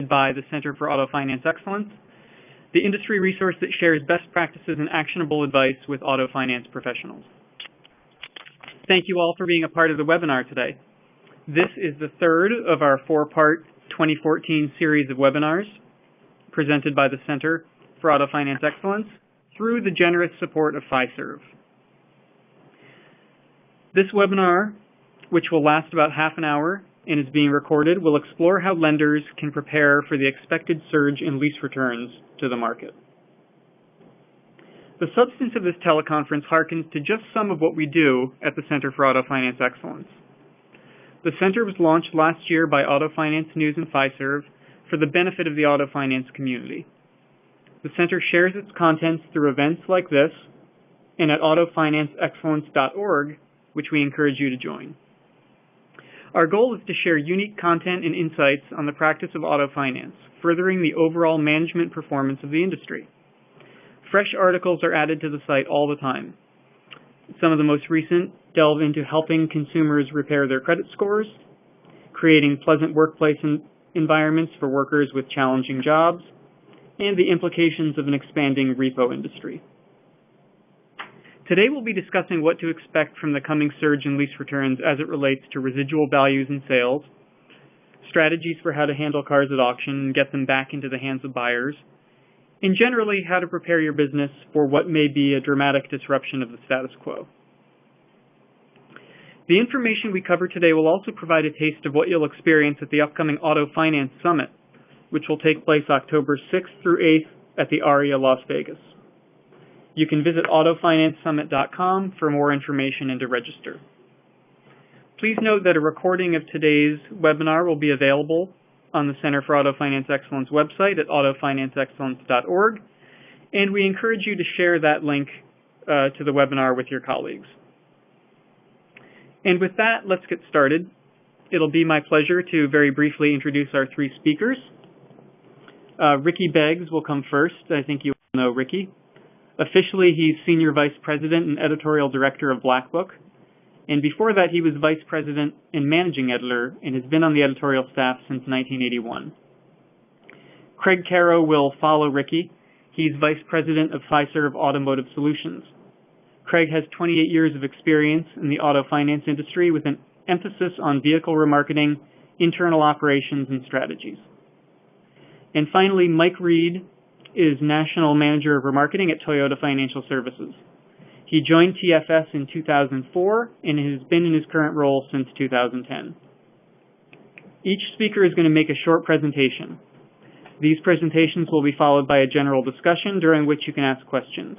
presented by the Center for Auto Finance Excellence, the industry resource that shares best practices and actionable advice with auto finance professionals. Thank you all for being a part of the webinar today. This is the third of our four-part 2014 series of webinars presented by the Center for Auto Finance Excellence through the generous support of Fiserv. This webinar, which will last about half an hour and is being recorded, will explore how lenders can prepare for the expected surge in lease returns to the market. The substance of this teleconference harkens to just some of what we do at the Center for Auto Finance Excellence. The Center was launched last year by Auto Finance News and Fiserv for the benefit of the auto finance community. The Center shares its contents through events like this and at autofinanceexcellence.org, which we encourage you to join. Our goal is to share unique content and insights on the practice of auto finance, furthering the overall management performance of the industry. Fresh articles are added to the site all the time. Some of the most recent delve into helping consumers repair their credit scores, creating pleasant workplace environments for workers with challenging jobs, and the implications of an expanding repo industry. Today we'll be discussing what to expect from the coming surge in lease returns as it relates to residual values and sales, strategies for how to handle cars at auction and get them back into the hands of buyers, and generally how to prepare your business for what may be a dramatic disruption of the status quo. The information we cover today will also provide a taste of what you'll experience at the upcoming Auto Finance Summit, which will take place October 6th through 8th at the ARIA Las Vegas. You can visit autofinancesummit.com for more information and to register. Please note that a recording of today's webinar will be available on the Center for Auto Finance Excellence website at autofinanceexcellence.org, and we encourage you to share that link to the webinar with your colleagues. And with that, let's get started. It'll be my pleasure to very briefly introduce our three speakers. Ricky Beggs will come first. I think you all know Ricky. Officially, he's Senior Vice President and Editorial Director of Black Book. And before that, he was Vice President and Managing Editor and has been on the editorial staff since 1981. Craig Caro will follow Ricky. He's Vice President of Fiserv Automotive Solutions. Craig has 28 years of experience in the auto finance industry with an emphasis on vehicle remarketing, internal operations, and strategies. And finally, Mike Reed is National Manager of Remarketing at Toyota Financial Services. He joined TFS in 2004 and has been in his current role since 2010. Each speaker is going to make a short presentation. These presentations will be followed by a general discussion during which you can ask questions.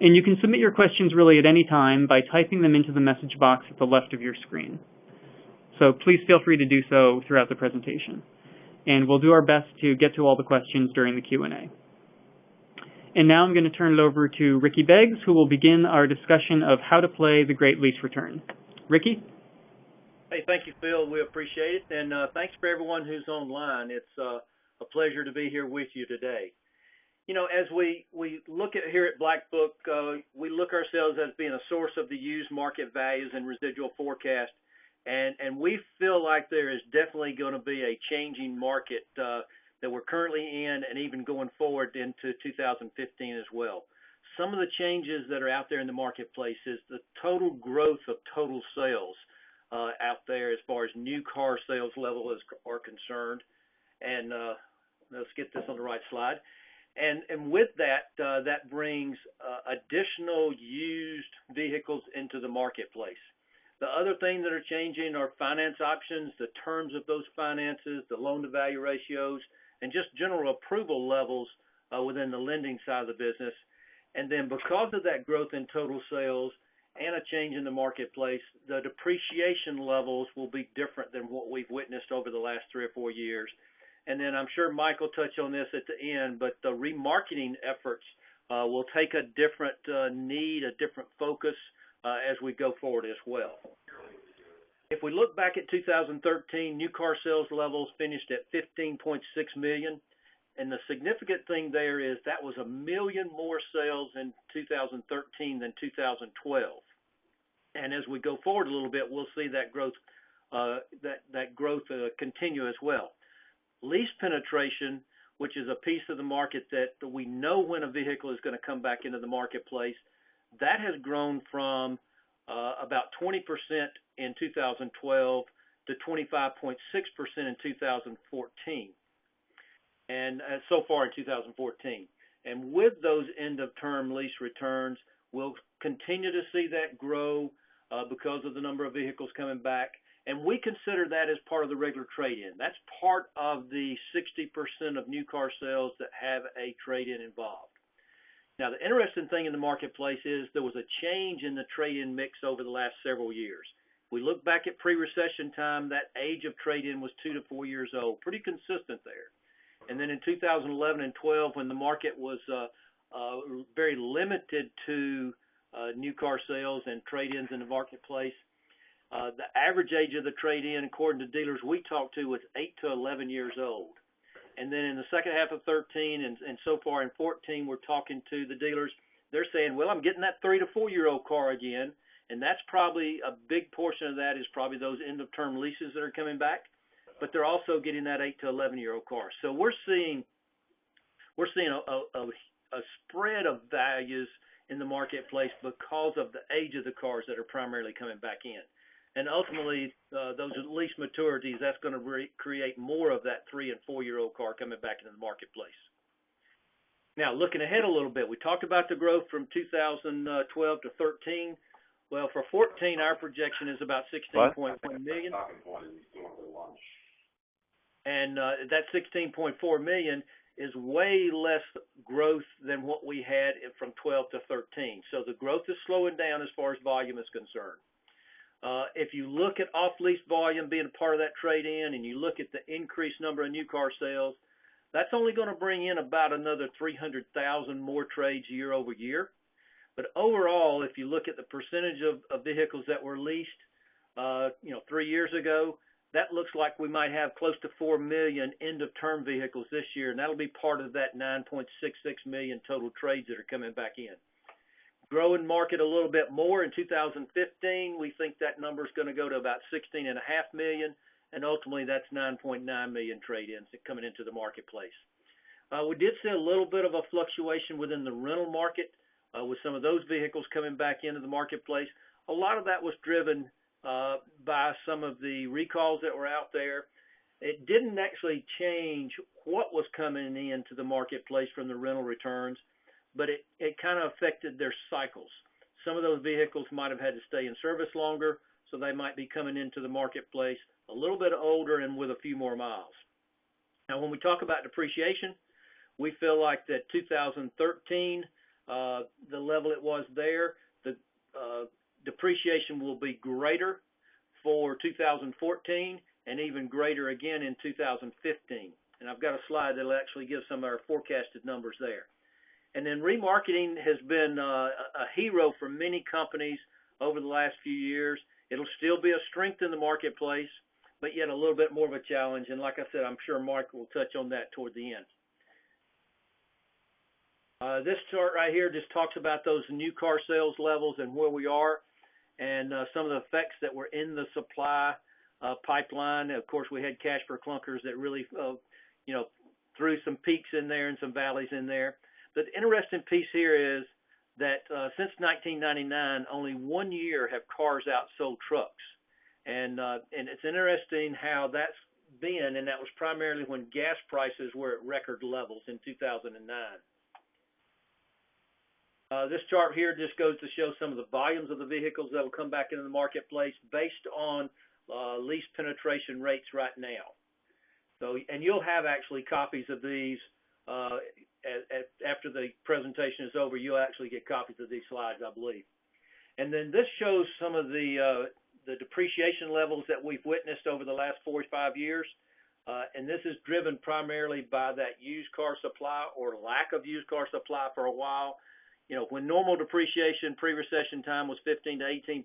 And you can submit your questions really at any time by typing them into the message box at the left of your screen. So please feel free to do so throughout the presentation. And we'll do our best to get to all the questions during the Q&A. And now I'm going to turn it over to Ricky Beggs, who will begin our discussion of how to play the great lease return. Ricky? Hey, thank you, Phil. We appreciate it. And thanks for everyone who's online. It's a pleasure to be here with you today. You know, as we look at here at Black Book, we look ourselves as being a source of the used market values and residual forecast. And we feel like there is definitely going to be a changing market that we're currently in and even going forward into 2015 as well. Some of the changes that are out there in the marketplace is the total growth of total sales out there as far as new car sales levels are concerned. And let's get this on the right slide. And with that, that brings additional used vehicles into the marketplace. The other things that are changing are finance options, the terms of those finances, the loan-to-value ratios, and just general approval levels within the lending side of the business. And then because of that growth in total sales and a change in the marketplace, the depreciation levels will be different than what we've witnessed over the last 3 or 4 years. And then I'm sure Mike will touch on this at the end, but the remarketing efforts will take a different need, a different focus as we go forward as well. If we look back at 2013, new car sales levels finished at 15.6 million. And the significant thing there is that was 1 million more sales in 2013 than 2012. And as we go forward a little bit, we'll see that growth continue as well. Lease penetration, which is a piece of the market that we know when a vehicle is going to come back into the marketplace, that has grown from about 20% in 2012 to 25.6% in 2014, and so far in 2014. And with those end-of-term lease returns, we'll continue to see that grow because of the number of vehicles coming back. And we consider that as part of the regular trade-in. That's part of the 60% of new car sales that have a trade-in involved. Now, the interesting thing in the marketplace is there was a change in the trade-in mix over the last several years. If we look back at pre-recession time, that age of trade-in was 2 to 4 years old, pretty consistent there. And then in 2011 and 12, when the market was very limited to new car sales and trade-ins in the marketplace, the average age of the trade-in, according to dealers we talked to, was 8 to 11 years old. And then in the second half of 13 and so far in 14, we're talking to the dealers. They're saying, well, I'm getting that 3 to 4 year old car again, and that's probably a big portion of that is probably those end-of-term leases that are coming back. But they're also getting that 8 to 11 year old car. So we're seeing a spread of values in the marketplace because of the age of the cars that are primarily coming back in. And ultimately, those lease maturities, that's going to create more of that 3 and 4 year old car coming back into the marketplace. Now, looking ahead a little bit, we talked about the growth from 2012 to 13. Well, for 14, our projection is about 16.1 million. And that 16.4 million is way less growth than what we had from 12 to 13. So the growth is slowing down as far as volume is concerned. If you look at off-lease volume being a part of that trade-in, and you look at the increased number of new car sales, that's only going to bring in about another 300,000 more trades year over year. But overall, if you look at the percentage of vehicles that were leased, 3 years ago, that looks like we might have close to 4 million end-of-term vehicles this year, and that'll be part of that 9.66 million total trades that are coming back in. Growing market a little bit more in 2015, we think that number is going to go to about 16.5 million, and ultimately that's 9.9 million trade-ins coming into the marketplace. We did see a little bit of a fluctuation within the rental market with some of those vehicles coming back into the marketplace. A lot of that was driven by some of the recalls that were out there. It didn't actually change what was coming into the marketplace from the rental returns, but it kind of affected their cycles. Some of those vehicles might have had to stay in service longer, so they might be coming into the marketplace a little bit older and with a few more miles. Now, when we talk about depreciation, we feel like that 2013, the level it was there, the depreciation will be greater for 2014 and even greater again in 2015. And I've got a slide that will actually give some of our forecasted numbers there. And then remarketing has been a hero for many companies over the last few years. It'll still be a strength in the marketplace, but yet a little bit more of a challenge. And like I said, I'm sure Mark will touch on that toward the end. This chart right here just talks about those new car sales levels and where we are, and some of the effects that were in the supply pipeline. Of course, we had cash for clunkers that really, threw some peaks in there and some valleys in there. But the interesting piece here is that since 1999, only 1 year have cars outsold trucks, and it's interesting how that's been, and that was primarily when gas prices were at record levels in 2009. This chart here just goes to show some of the volumes of the vehicles that will come back into the marketplace based on lease penetration rates right now. So, and you'll have actually copies of these after the presentation is over. You'll actually get copies of these slides, I believe. And then this shows some of the depreciation levels that we've witnessed over the last 4 or 5 years. And this is driven primarily by that used car supply or lack of used car supply for a while. When normal depreciation pre-recession time was 15 to 18%,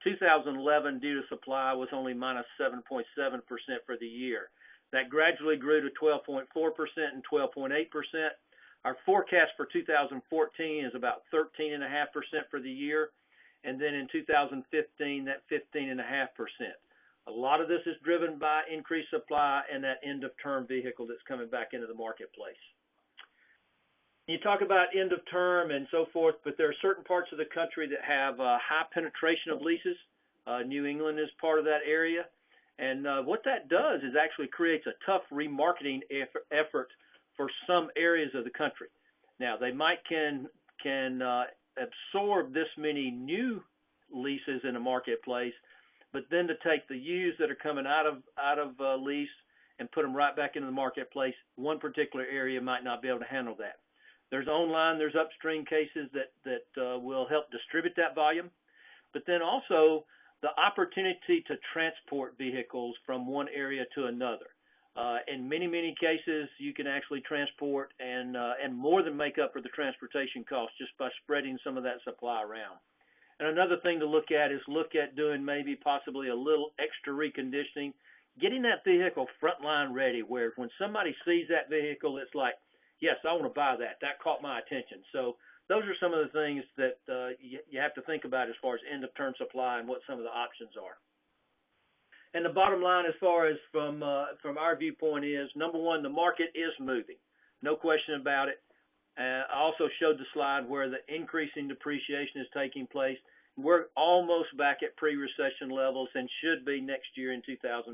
2011 due to supply was only minus 7.7% for the year. That gradually grew to 12.4% and 12.8%. Our forecast for 2014 is about 13.5% for the year, and then in 2015, that 15.5%. A lot of this is driven by increased supply and that end-of-term vehicle that's coming back into the marketplace. You talk about end of term and so forth, but there are certain parts of the country that have high penetration of leases. New England is part of that area. And what that does is actually creates a tough remarketing effort for some areas of the country. Now, they might can absorb this many new leases in a marketplace, but then to take the used that are coming out of lease and put them right back into the marketplace, one particular area might not be able to handle that. There's online, there's upstream cases that will help distribute that volume, but then also the opportunity to transport vehicles from one area to another. In many cases, you can actually transport and more than make up for the transportation costs just by spreading some of that supply around. And another thing to look at is doing maybe possibly a little extra reconditioning, getting that vehicle frontline ready, where when somebody sees that vehicle, it's like, yes, I want to buy that. That caught my attention. So those are some of the things that you have to think about as far as end-of-term supply and what some of the options are. And the bottom line, as far as from our viewpoint, is number one, the market is moving, no question about it. I also showed the slide where the increasing depreciation is taking place. We're almost back at pre-recession levels and should be next year in 2015.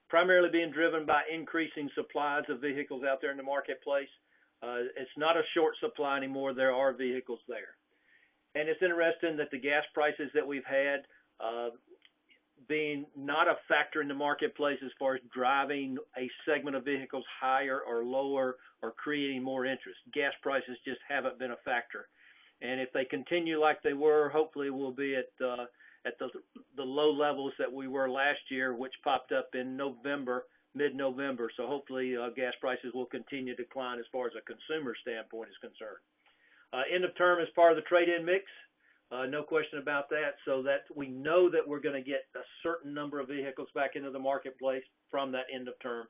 Primarily being driven by increasing supplies of vehicles out there in the marketplace. It's not a short supply anymore. There are vehicles there. And it's interesting that the gas prices that we've had being not a factor in the marketplace as far as driving a segment of vehicles higher or lower or creating more interest. Gas prices just haven't been a factor. And if they continue like they were, hopefully we'll be at the low levels that we were last year, which popped up in November, mid-November. So hopefully gas prices will continue to decline as far as a consumer standpoint is concerned. End of term is part of the trade-in mix. No question about that. So that we know that we're going to get a certain number of vehicles back into the marketplace from that end of term.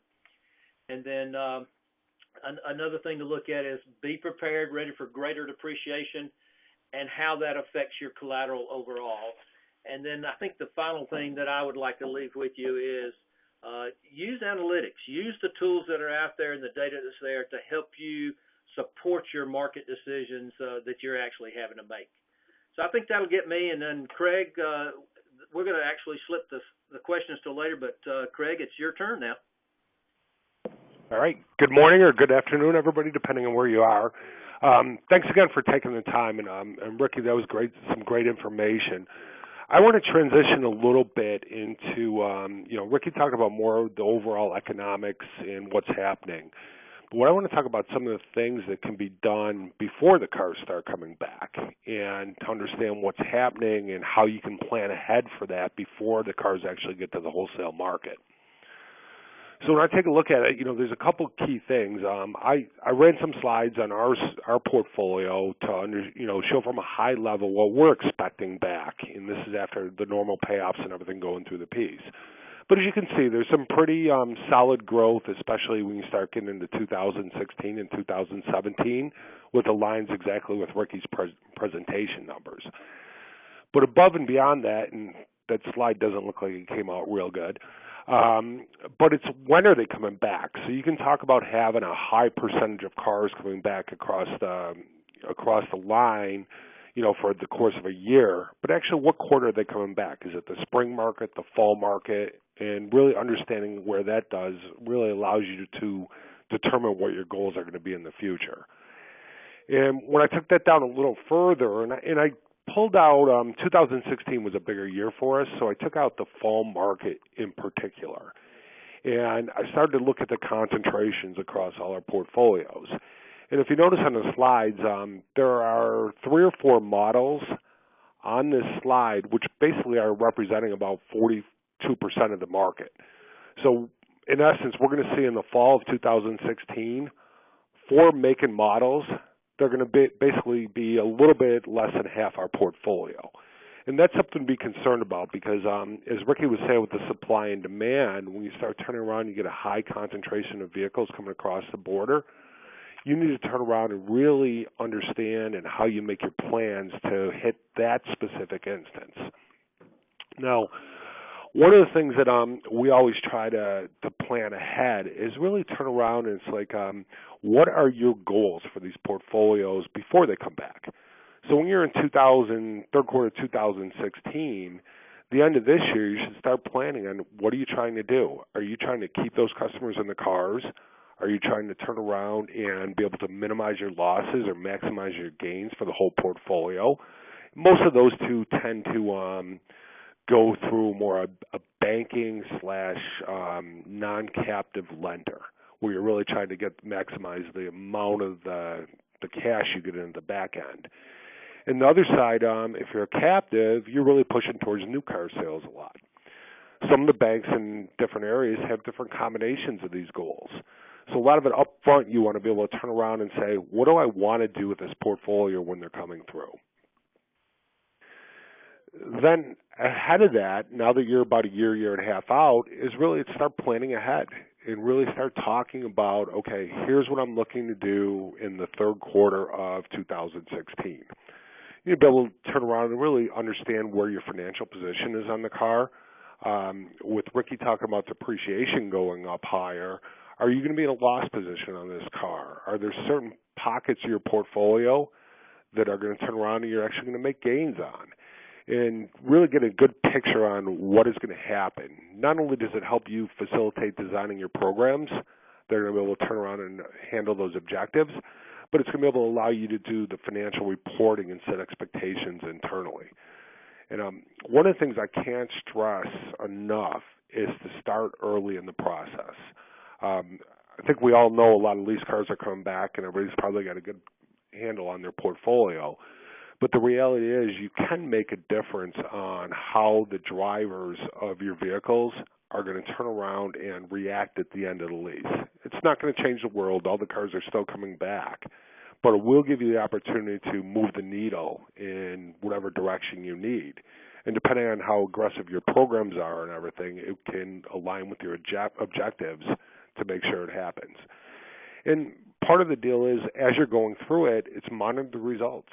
And then another thing to look at is be prepared, ready for greater depreciation and how that affects your collateral overall. And then I think the final thing that I would like to leave with you is use analytics. Use the tools that are out there and the data that's there to help you support your market decisions that you're actually having to make. So I think that'll get me. And then, Craig, we're going to actually slip the questions till later. But, Craig, it's your turn now. All right. Good morning or good afternoon, everybody, depending on where you are. Thanks again for taking the time. And Ricky, that was great, some great information. I want to transition a little bit into, Ricky talked about more of the overall economics and what's happening. But what I want to talk about some of the things that can be done before the cars start coming back and to understand what's happening and how you can plan ahead for that before the cars actually get to the wholesale market. So when I take a look at it, there's a couple key things. I ran some slides on our portfolio to show from a high level what we're expecting back, and this is after the normal payoffs and everything going through the piece. But as you can see, there's some pretty solid growth, especially when you start getting into 2016 and 2017, with the lines exactly with Ricky's presentation numbers. But above and beyond that, and that slide doesn't look like it came out real good, but it's when are they coming back? So you can talk about having a high percentage of cars coming back across the line, for the course of a year. But actually, what quarter are they coming back? Is it the spring market, the fall market? And really understanding where that does really allows you to determine what your goals are going to be in the future. And when I took that down a little further, and I pulled out 2016 was a bigger year for us, so I took out the fall market in particular. And I started to look at the concentrations across all our portfolios. And if you notice on the slides, there are 3 or 4 models on this slide which basically are representing about 42% of the market. So in essence, we're going to see in the fall of 2016, 4 make and models. They're going to basically be a little bit less than half our portfolio. And that's something to be concerned about because, as Ricky was saying with the supply and demand, when you start turning around, you get a high concentration of vehicles coming across the border. You need to turn around and really understand and how you make your plans to hit that specific instance. Now, one of the things that we always try to plan ahead is really turn around and it's like, what are your goals for these portfolios before they come back? So when you're in third quarter 2016, the end of this year, you should start planning on what are you trying to do? Are you trying to keep those customers in the cars? Are you trying to turn around and be able to minimize your losses or maximize your gains for the whole portfolio? Most of those two tend to go through more a banking / non-captive lender, where you're really trying to maximize the amount of the cash you get into the back end. And the other side, if you're a captive, you're really pushing towards new car sales a lot. Some of the banks in different areas have different combinations of these goals. So a lot of it up front, you want to be able to turn around and say, what do I want to do with this portfolio when they're coming through? Then ahead of that, now that you're about a year and a half out, is really to start planning ahead and really start talking about, okay, here's what I'm looking to do in the third quarter of 2016. You need to be able to turn around and really understand where your financial position is on the car. With Ricky talking about depreciation going up higher, are you going to be in a loss position on this car? Are there certain pockets of your portfolio that are going to turn around and you're actually going to make gains on? And really get a good picture on what is going to happen. Not only does it help you facilitate designing your programs, they're going to be able to turn around and handle those objectives, but it's going to be able to allow you to do the financial reporting and set expectations internally. And one of the things I can't stress enough is to start early in the process. I think we all know a lot of lease cars are coming back and everybody's probably got a good handle on their portfolio. But the reality is you can make a difference on how the drivers of your vehicles are going to turn around and react at the end of the lease. It's not going to change the world. All the cars are still coming back. But it will give you the opportunity to move the needle in whatever direction you need. And depending on how aggressive your programs are and everything, it can align with your objectives to make sure it happens. And part of the deal is, as you're going through it, it's monitor the results.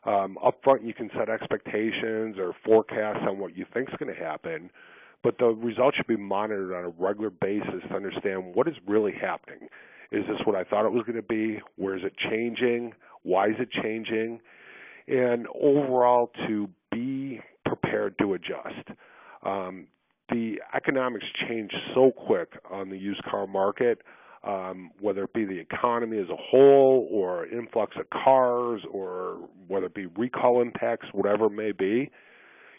Up front, you can set expectations or forecasts on what you think is going to happen, but the results should be monitored on a regular basis to understand what is really happening. Is this what I thought it was going to be? Where is it changing? Why is it changing? And overall, to be prepared to adjust. The economics change so quick on the used car market, whether it be the economy as a whole or influx of cars or whether it be recall impacts, whatever it may be.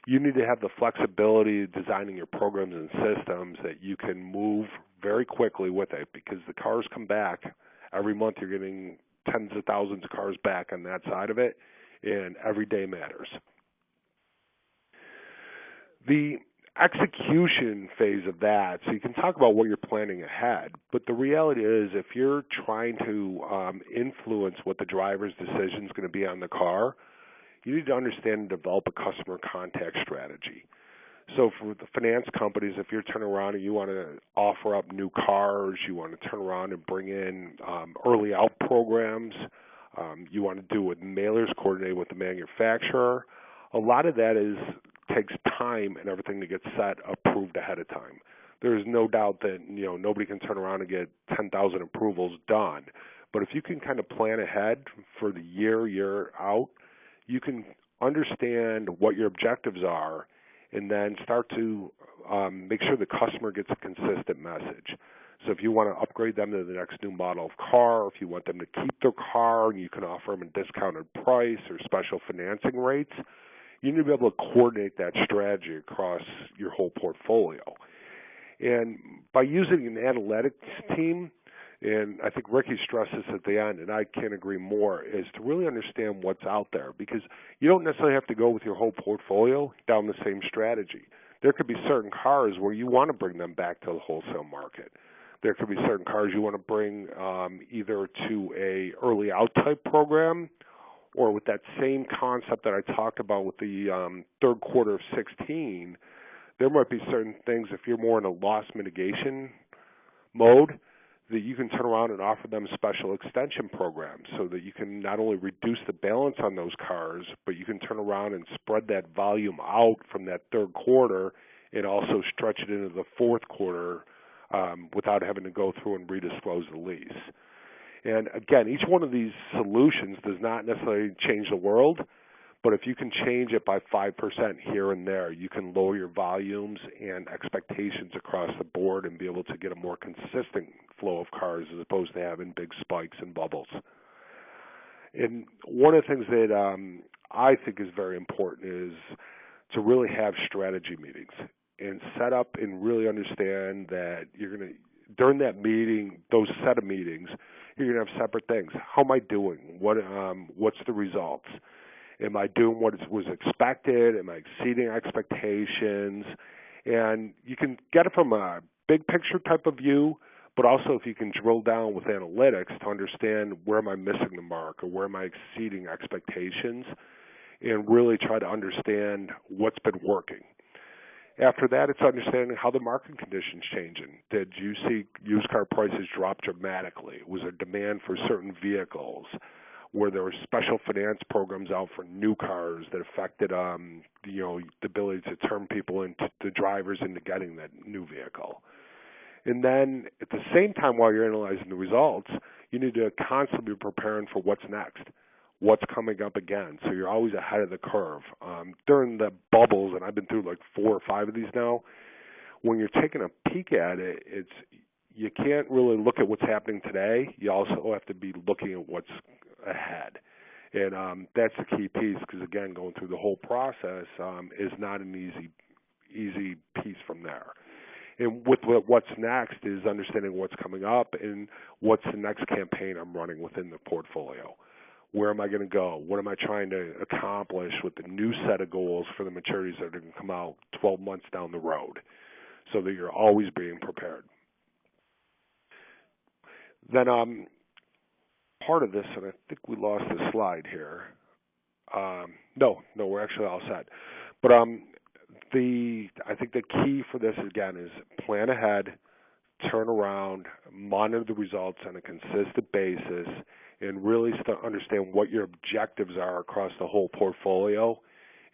You need to have the flexibility of designing your programs and systems that you can move very quickly with it, because the cars come back. Every month you're getting tens of thousands of cars back on that side of it, and every day matters. The execution phase of that, so you can talk about what you're planning ahead, but the reality is if you're trying to influence what the driver's decision is going to be on the car, you need to understand and develop a customer contact strategy. So for the finance companies, if you're turning around and you want to offer up new cars, you want to turn around and bring in early out programs, you want to do with mailers coordinated with the manufacturer, a lot of that takes time and everything to get set, approved ahead of time. There is no doubt that nobody can turn around and get 10,000 approvals done. But if you can kind of plan ahead for the year out, you can understand what your objectives are and then start to make sure the customer gets a consistent message. So if you want to upgrade them to the next new model of car, if you want them to keep their car and you can offer them a discounted price or special financing rates, you need to be able to coordinate that strategy across your whole portfolio. And by using an analytics team, and I think Ricky stressed this at the end, and I can't agree more, is to really understand what's out there, because you don't necessarily have to go with your whole portfolio down the same strategy. There could be certain cars where you want to bring them back to the wholesale market. There could be certain cars you want to bring either to a early out type program, or with that same concept that I talked about with the third quarter of 16, there might be certain things, if you're more in a loss mitigation mode, that you can turn around and offer them special extension programs so that you can not only reduce the balance on those cars, but you can turn around and spread that volume out from that third quarter and also stretch it into the fourth quarter without having to go through and redisclose the lease. And again, each one of these solutions does not necessarily change the world, but if you can change it by 5% here and there, you can lower your volumes and expectations across the board and be able to get a more consistent flow of cars as opposed to having big spikes and bubbles. And one of the things that I think is very important is to really have strategy meetings and set up and really understand that you're going to, during that meeting, those set of meetings, you're going to have separate things. How am I doing? What's the results? Am I doing what was expected? Am I exceeding expectations? And you can get it from a big picture type of view, but also if you can drill down with analytics to understand where am I missing the mark or where am I exceeding expectations, and really try to understand what's been working. After that, it's understanding how the market conditions changing. Did you see used car prices drop dramatically? Was there demand for certain vehicles? Where there were special finance programs out for new cars that affected, the ability to turn people into the drivers into getting that new vehicle. And then at the same time, while you're analyzing the results, you need to constantly be preparing for what's next, what's coming up again. So you're always ahead of the curve. During the bubbles, and I've been through like 4 or 5 of these now, when you're taking a peek at it, you can't really look at what's happening today. You also have to be looking at what's ahead. And that's the key piece, because again, going through the whole process is not an easy piece from there. And with what's next is understanding what's coming up and what's the next campaign I'm running within the portfolio. Where am I going to go? What am I trying to accomplish with the new set of goals for the maturities that are going to come out 12 months down the road, so that you're always being prepared. Then part of this, and I think we lost the slide here. No, we're actually all set. But I think the key for this, again, is plan ahead, turn around, monitor the results on a consistent basis, and really understand what your objectives are across the whole portfolio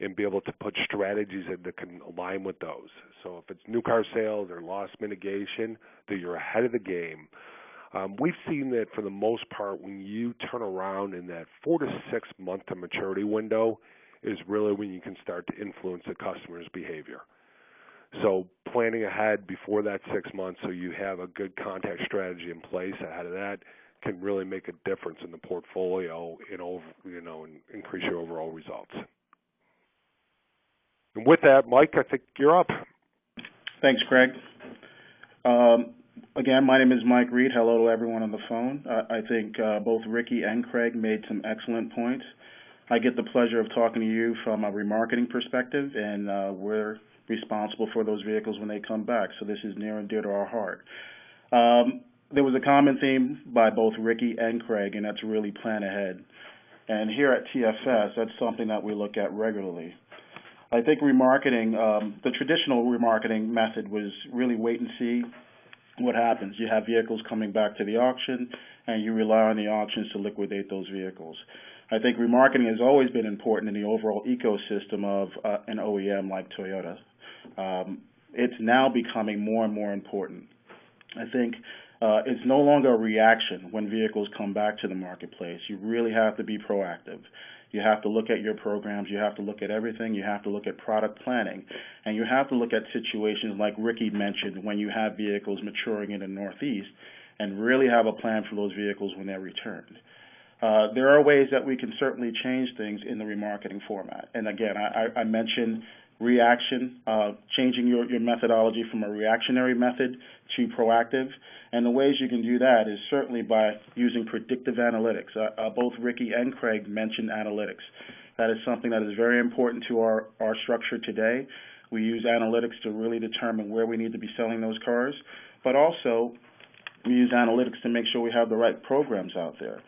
and be able to put strategies in that can align with those. So if it's new car sales or loss mitigation, that you're ahead of the game. We've seen that for the most part, when you turn around in that 4 to 6 month to maturity window is really when you can start to influence the customer's behavior. So planning ahead before that 6 months so you have a good contact strategy in place ahead of that can really make a difference in the portfolio and increase your overall results. And with that, Mike, I think you're up. Thanks, Craig. Again, my name is Mike Reed. Hello to everyone on the phone. I think both Ricky and Craig made some excellent points. I get the pleasure of talking to you from a remarketing perspective, and we're responsible for those vehicles when they come back, so this is near and dear to our heart. There was a common theme by both Ricky and Craig, and that's really plan ahead. And here at TFS, that's something that we look at regularly. I think remarketing, the traditional remarketing method was really wait and see what happens. You have vehicles coming back to the auction, and you rely on the auctions to liquidate those vehicles. I think remarketing has always been important in the overall ecosystem of an OEM like Toyota. It's now becoming more and more important. I think it's no longer a reaction when vehicles come back to the marketplace. You really have to be proactive. You have to look at your programs. You have to look at everything. You have to look at product planning. And you have to look at situations like Ricky mentioned when you have vehicles maturing in the Northeast and really have a plan for those vehicles when they're returned. There are ways that we can certainly change things in the remarketing format. And again, I mentioned reaction, changing your methodology from a reactionary method to proactive. And the ways you can do that is certainly by using predictive analytics. Both Ricky and Craig mentioned analytics. That is something that is very important to our structure today. We use analytics to really determine where we need to be selling those cars, but also we use analytics to make sure we have the right programs out there.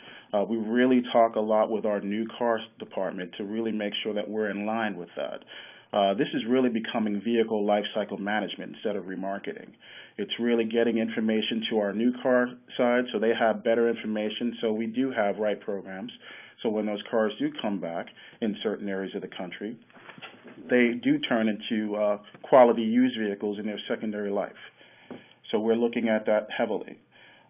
We really talk a lot with our new car department to really make sure that we're in line with that. This is really becoming vehicle lifecycle management instead of remarketing. It's really getting information to our new car side so they have better information, so we do have right programs. So when those cars do come back in certain areas of the country, they do turn into quality used vehicles in their secondary life. So we're looking at that heavily.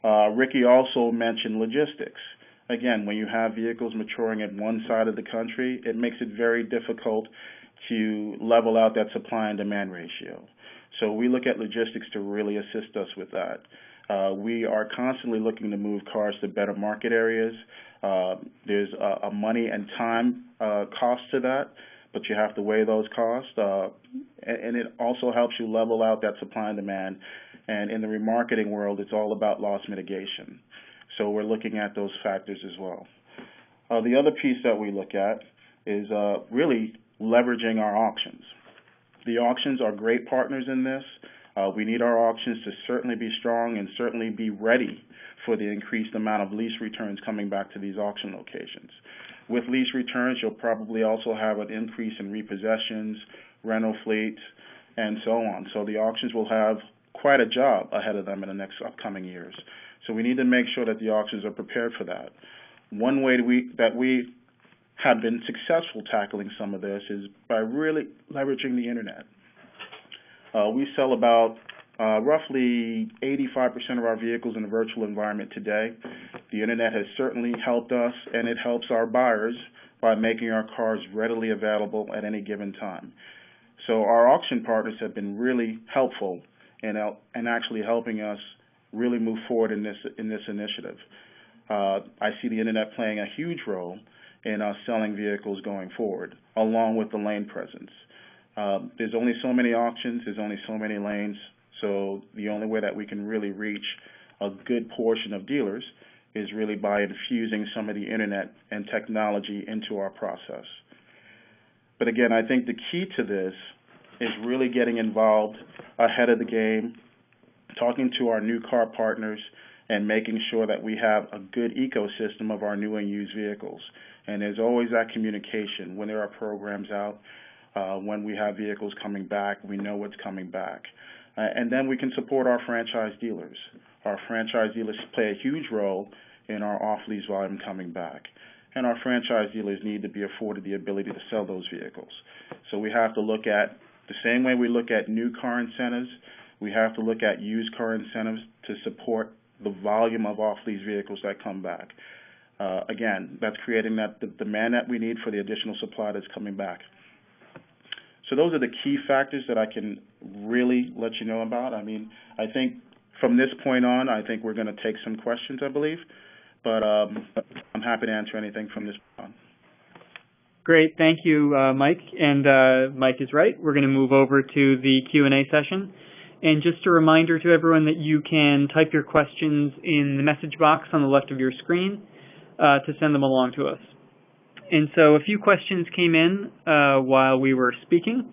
Ricky also mentioned logistics. Again, when you have vehicles maturing at one side of the country, it makes it very difficult to level out that supply and demand ratio. So we look at logistics to really assist us with that. We are constantly looking to move cars to better market areas. There's a money and time cost to that, but you have to weigh those costs. And it also helps you level out that supply and demand. And in the remarketing world, it's all about loss mitigation. So we're looking at those factors as well. The other piece that we look at is really leveraging our auctions. The auctions are great partners in this. We need our auctions to certainly be strong and certainly be ready for the increased amount of lease returns coming back to these auction locations. With lease returns, you'll probably also have an increase in repossessions, rental fleets, and so on. So the auctions will have quite a job ahead of them in the next upcoming years. So we need to make sure that the auctions are prepared for that. One way that we have been successful tackling some of this is by really leveraging the internet. We sell about roughly 85% of our vehicles in a virtual environment today. The internet has certainly helped us, and it helps our buyers by making our cars readily available at any given time. So our auction partners have been really helpful in actually helping us really move forward in this initiative. I see the internet playing a huge role in us selling vehicles going forward, along with the lane presence. There's only so many auctions, there's only so many lanes, so the only way that we can really reach a good portion of dealers is really by infusing some of the internet and technology into our process. But again, I think the key to this is really getting involved ahead of the game, talking to our new car partners, and making sure that we have a good ecosystem of our new and used vehicles. And there's always that communication when there are programs out. When we have vehicles coming back, we know what's coming back. And then we can support our franchise dealers. Our franchise dealers play a huge role in our off-lease volume coming back. And our franchise dealers need to be afforded the ability to sell those vehicles. So we have to look at, the same way we look at new car incentives, we have to look at used car incentives to support the volume of off-lease vehicles that come back. Again, that's creating the demand that we need for the additional supply that's coming back. So those are the key factors that I can really let you know about. I mean, I think from this point on, I think we're going to take some questions, I believe. But I'm happy to answer anything from this point on. Great. Thank you, Mike. And Mike is right. We're going to move over to the Q&A session. And just a reminder to everyone that you can type your questions in the message box on the left of your screen to send them along to us. And so a few questions came in while we were speaking.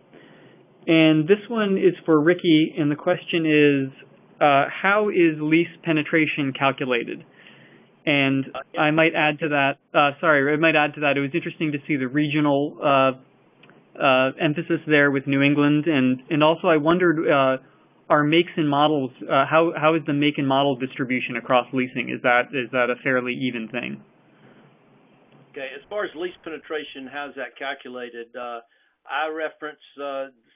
And this one is for Ricky, and the question is, how is lease penetration calculated? And I might add to that, it was interesting to see the regional emphasis there with New England. And also I wondered, are makes and models, how is the make and model distribution across leasing? Is that a fairly even thing? Okay, as far as lease penetration, how's that calculated? I reference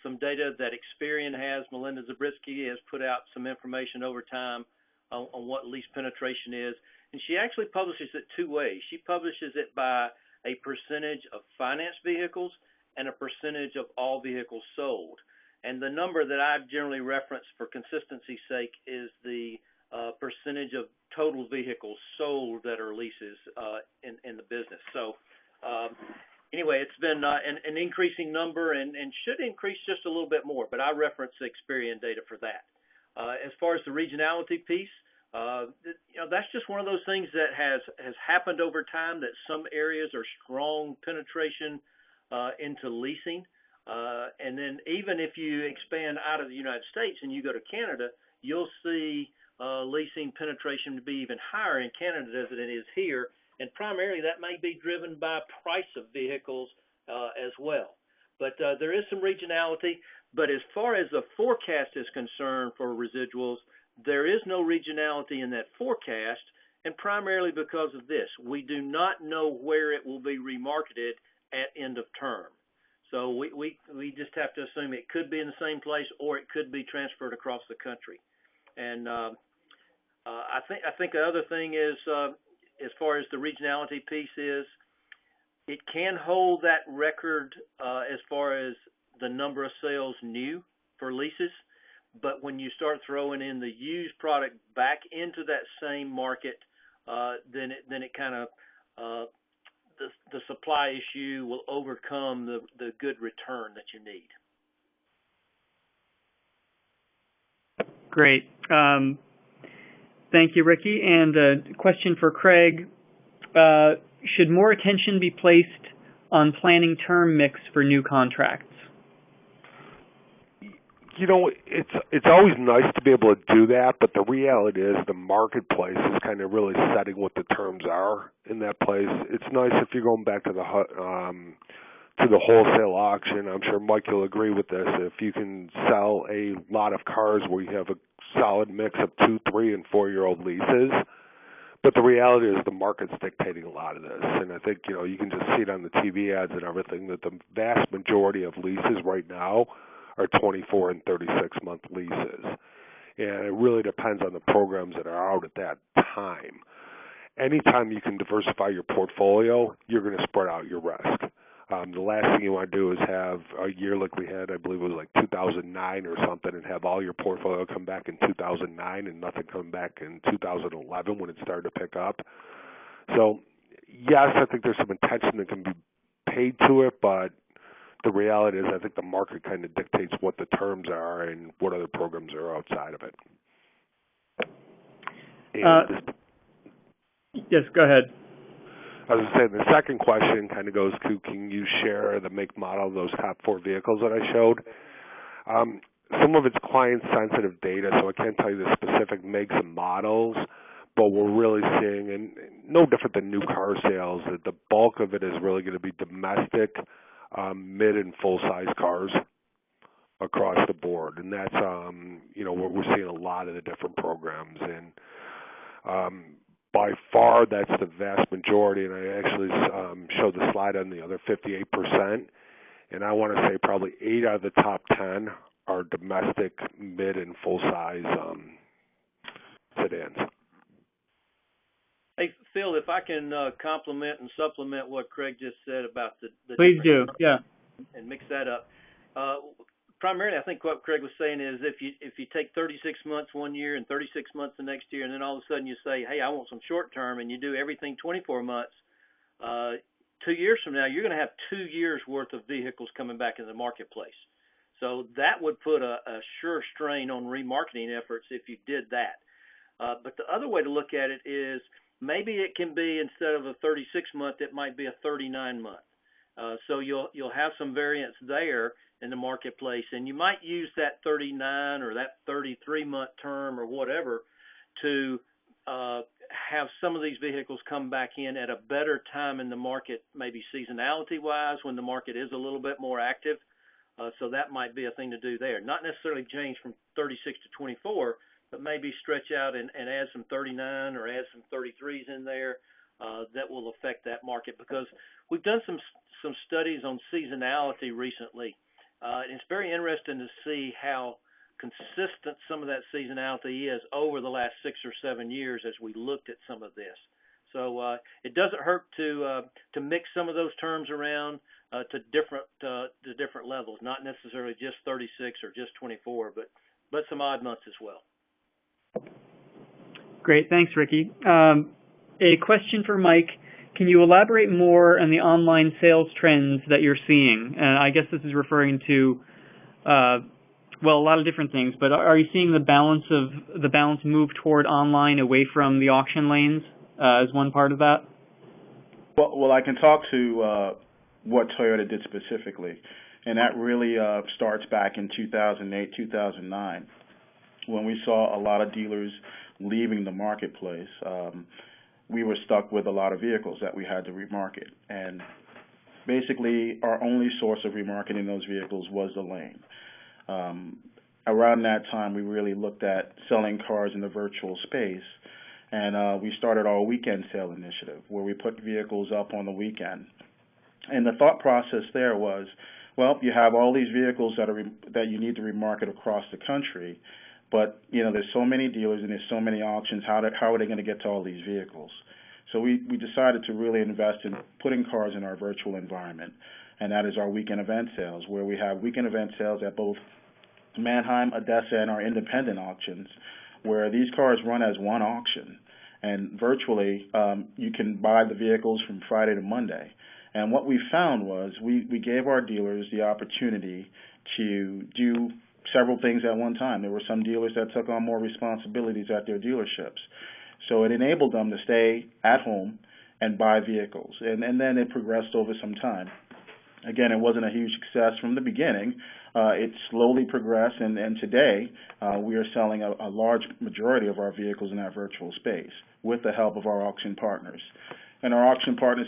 some data that Experian has. Melinda Zabriskie has put out some information over time on what lease penetration is. And she actually publishes it two ways. She publishes it by a percentage of financed vehicles and a percentage of all vehicles sold. And the number that I generally reference for consistency's sake is the percentage of total vehicles sold that are leases in the business. So anyway, it's been an increasing number and should increase just a little bit more, but I reference the Experian data for that. As far as the regionality piece, that's just one of those things that has happened over time, that some areas are strong penetration into leasing. And then even if you expand out of the United States and you go to Canada, you'll see leasing penetration to be even higher in Canada as it is here, and primarily that may be driven by price of vehicles as well. But there is some regionality, but as far as the forecast is concerned for residuals, there is no regionality in that forecast, and primarily because of this. We do not know where it will be remarketed at end of term. So we just have to assume it could be in the same place or it could be transferred across the country. And I think the other thing is, as far as the regionality piece is, it can hold that record as far as the number of sales new for leases. But when you start throwing in the used product back into that same market, then it kind of the supply issue will overcome the good return that you need. Great. Thank you, Ricky. And a question for Craig. Should more attention be placed on planning term mix for new contracts? You know, it's always nice to be able to do that, but the reality is the marketplace is kind of really setting what the terms are in that place. It's nice if you're going back to the wholesale auction. I'm sure Mike will agree with this. If you can sell a lot of cars where you have a solid mix of 2, 3, and 4-year-old leases, but the reality is the market's dictating a lot of this, and I think you can just see it on the TV ads and everything that the vast majority of leases right now are 24 and 36-month leases. And it really depends on the programs that are out at that time. Anytime you can diversify your portfolio, you're going to spread out your risk. The last thing you want to do is have a year like we had, I believe it was like 2009 or something, and have all your portfolio come back in 2009 and nothing come back in 2011 when it started to pick up. So, yes, I think there's some attention that can be paid to it, but the reality is I think the market kind of dictates what the terms are and what other programs are outside of it. Yes, go ahead. I was saying the second question kind of goes to, can you share the make model of those top 4 vehicles that I showed? Some of it's client-sensitive data, so I can't tell you the specific makes and models, but we're really seeing, and no different than new car sales, that the bulk of it is really going to be domestic, mid and full-size cars across the board, and that's where we're seeing a lot of the different programs. And by far, that's the vast majority, and I actually showed the slide on the other 58%, and I want to say probably 8 out of the top 10 are domestic, mid, and full-size sedans. Hey, Phil, if I can complement and supplement what Craig just said about the Please do, yeah. And mix that up. Primarily, I think what Craig was saying is if you take 36 months one year and 36 months the next year, and then all of a sudden you say, hey, I want some short term, and you do everything 24 months, 2 years from now, you're going to have 2 years worth of vehicles coming back in the marketplace. So that would put a sure strain on remarketing efforts if you did that. But the other way to look at it is maybe it can be, instead of a 36-month, it might be a 39-month. So you'll have some variance there in the marketplace, and you might use that 39 or that 33-month term or whatever to have some of these vehicles come back in at a better time in the market, maybe seasonality-wise, when the market is a little bit more active. So that might be a thing to do there. Not necessarily change from 36 to 24, but maybe stretch out and add some 39 or add some 33s in there. That will affect that market, because we've done some studies on seasonality recently. It's very interesting to see how consistent some of that seasonality is over the last 6 or 7 years as we looked at some of this. So it doesn't hurt to mix some of those terms around to different levels, not necessarily just 36 or just 24, but some odd months as well. Great, thanks, Ricky. A question for Mike. Can you elaborate more on the online sales trends that you're seeing? I guess this is referring to, a lot of different things, but are you seeing the balance move toward online away from the auction lanes as one part of that? Well, I can talk to what Toyota did specifically, and that really starts back in 2008, 2009, when we saw a lot of dealers leaving the marketplace. We were stuck with a lot of vehicles that we had to remarket, and basically our only source of remarketing those vehicles was the lane. Around that time, we really looked at selling cars in the virtual space, and we started our weekend sale initiative, where we put vehicles up on the weekend. And the thought process there was, Well, you have all these vehicles that you need to remarket across the country, but there's so many dealers and there's so many auctions. How are they going to get to all these vehicles? So we decided to really invest in putting cars in our virtual environment, and that is our weekend event sales, where we have weekend event sales at both Mannheim, Odessa, and our independent auctions, where these cars run as one auction, and virtually you can buy the vehicles from Friday to Monday. And what we found was we gave our dealers the opportunity to do several things at one time. There were some dealers that took on more responsibilities at their dealerships. So it enabled them to stay at home and buy vehicles. And then it progressed over some time. Again, it wasn't a huge success from the beginning. It slowly progressed, and today we are selling a large majority of our vehicles in that virtual space with the help of our auction partners. And our auction partners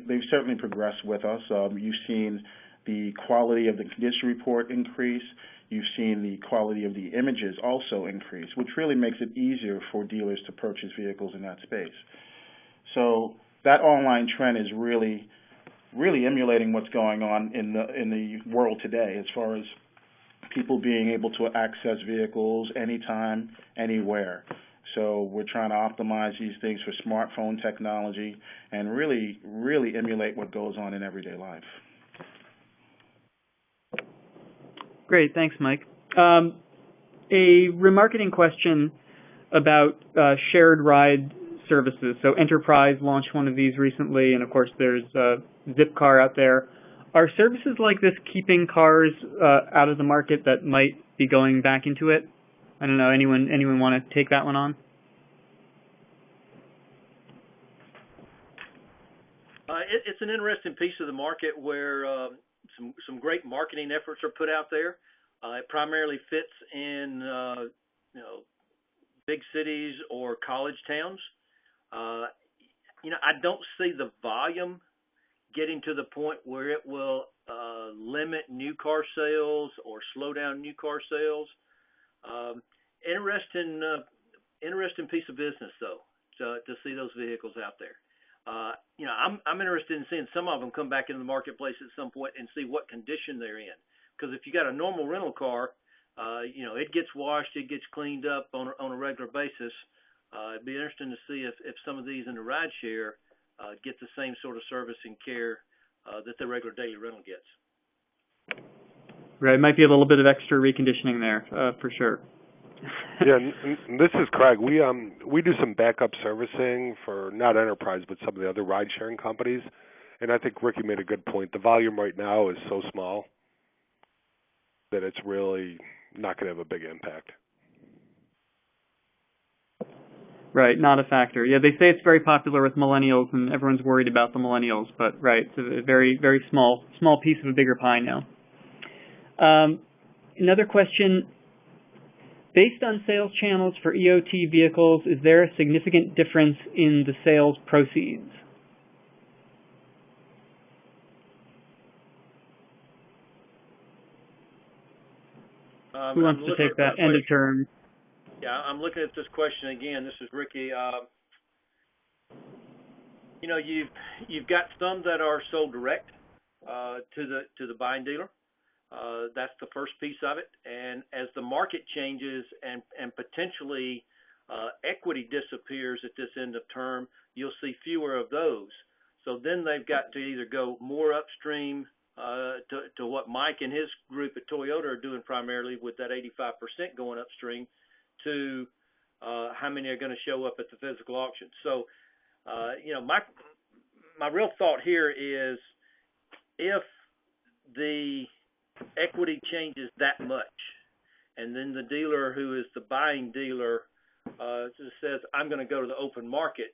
they've certainly progressed with us. You've seen the quality of the condition report increase. You've seen the quality of the images also increase, which really makes it easier for dealers to purchase vehicles in that space. So that online trend is really emulating what's going on in the world today, as far as people being able to access vehicles anytime, anywhere. So we're trying to optimize these things for smartphone technology and really emulate what goes on in everyday life. Great, thanks, Mike. A remarketing question about shared ride services. So Enterprise launched one of these recently, and of course there's Zipcar out there. Are services like this keeping cars out of the market that might be going back into it? I don't know. Anyone want to take that one on? It's an interesting piece of the market where some great marketing efforts are put out there. It primarily fits in big cities or college towns. I don't see the volume getting to the point where it will limit new car sales or slow down new car sales. Interesting piece of business, though, to see those vehicles out there. I'm interested in seeing some of them come back into the marketplace at some point and see what condition they're in. Because if you got a normal rental car, it gets washed, it gets cleaned up on a regular basis. It'd be interesting to see if some of these in the rideshare get the same sort of service and care that the regular daily rental gets. Right, might be a little bit of extra reconditioning there, for sure. Yeah, and this is Craig. We do some backup servicing for not Enterprise, but some of the other ride-sharing companies, and I think Ricky made a good point. The volume right now is so small that it's really not going to have a big impact. Right, not a factor. Yeah, they say it's very popular with millennials, and everyone's worried about the millennials, but right, it's a very, very small piece of a bigger pie now. Another question. Based on sales channels for EOT vehicles, is there a significant difference in the sales proceeds? Who wants to take that end of term? Yeah, I'm looking at this question again. This is Ricky. You've got some that are sold direct to the buying dealer. That's the first piece of it. And as the market changes and potentially equity disappears at this end of term, you'll see fewer of those. So then they've got to either go more upstream to what Mike and his group at Toyota are doing primarily with that 85% going upstream, to how many are going to show up at the physical auction. So, my real thought here is, if the equity changes that much, and then the dealer who is the buying dealer just says, I'm going to go to the open market,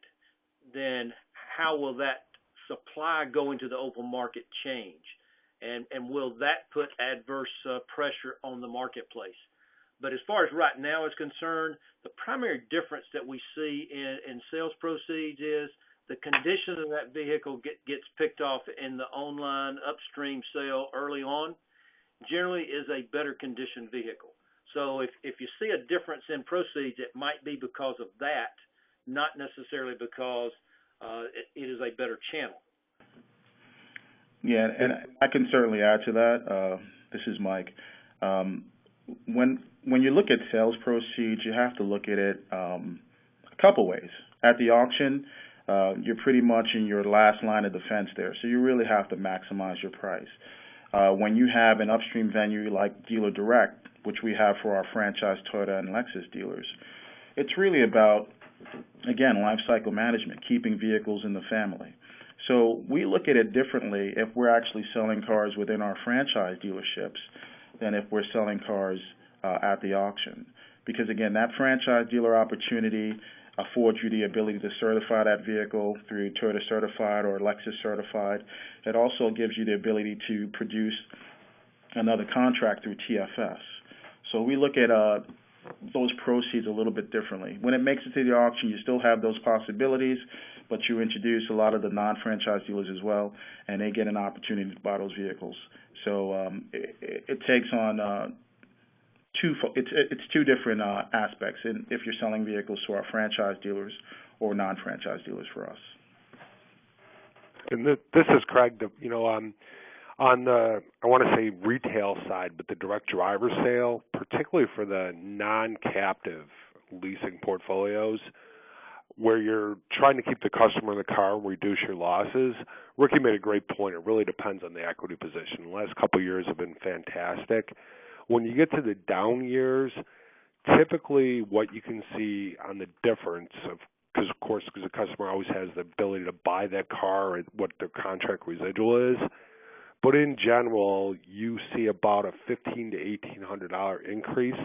then how will that supply going to the open market change? And will that put adverse pressure on the marketplace? But as far as right now is concerned, the primary difference that we see in sales proceeds is the condition of that vehicle gets picked off in the online upstream sale early on, generally is a better conditioned vehicle. So if you see a difference in proceeds, it might be because of that, not necessarily because it is a better channel. Yeah, and I can certainly add to that. This is Mike. Um, when you look at sales proceeds, you have to look at it a couple ways. At the auction, you're pretty much in your last line of defense there, so you really have to maximize your price. When you have an upstream venue like Dealer Direct, which we have for our franchise Toyota and Lexus dealers, it's really about, again, life cycle management, keeping vehicles in the family. So we look at it differently if we're actually selling cars within our franchise dealerships than if we're selling cars at the auction. Because again, that franchise dealer opportunity affords you the ability to certify that vehicle through Toyota Certified or Lexus Certified. It also gives you the ability to produce another contract through TFS. So we look at those proceeds a little bit differently. When it makes it to the auction, you still have those possibilities, but you introduce a lot of the non-franchise dealers as well, and they get an opportunity to buy those vehicles. So it takes on it's two different aspects in if you're selling vehicles to our franchise dealers or non-franchise dealers for us. And this is Craig. On the, I want to say retail side, but the direct driver sale, particularly for the non-captive leasing portfolios, where you're trying to keep the customer in the car and reduce your losses, Ricky made a great point. It really depends on the equity position. The last couple of years have been fantastic. When you get to the down years, typically what you can see on the difference of, because the customer always has the ability to buy that car at what their contract residual is. But in general, you see about a $1,500 to $1,800 increase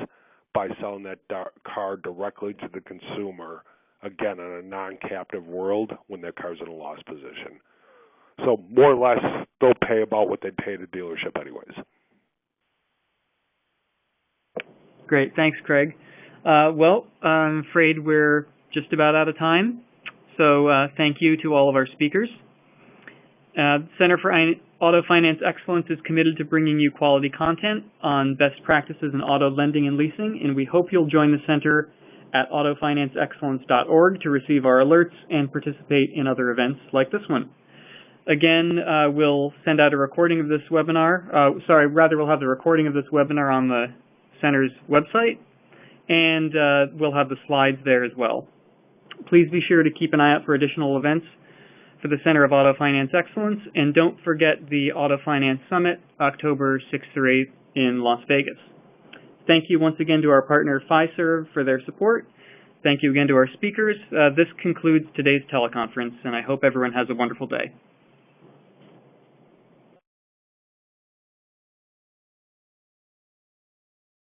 by selling that car directly to the consumer, again, in a non-captive world when that car's in a loss position. So more or less, they'll pay about what they'd pay at a dealership anyways. Great. Thanks, Craig. I'm afraid we're just about out of time. So thank you to all of our speakers. Center for Auto Finance Excellence is committed to bringing you quality content on best practices in auto lending and leasing, and we hope you'll join the center at autofinanceexcellence.org to receive our alerts and participate in other events like this one. Again, we'll send out a recording of this webinar. We'll have the recording of this webinar on the center's website, and we'll have the slides there as well. Please be sure to keep an eye out for additional events for the Center of Auto Finance Excellence, and don't forget the Auto Finance Summit, October 6th through 8th in Las Vegas. Thank you once again to our partner Fiserv for their support. Thank you again to our speakers. This concludes today's teleconference, and I hope everyone has a wonderful day.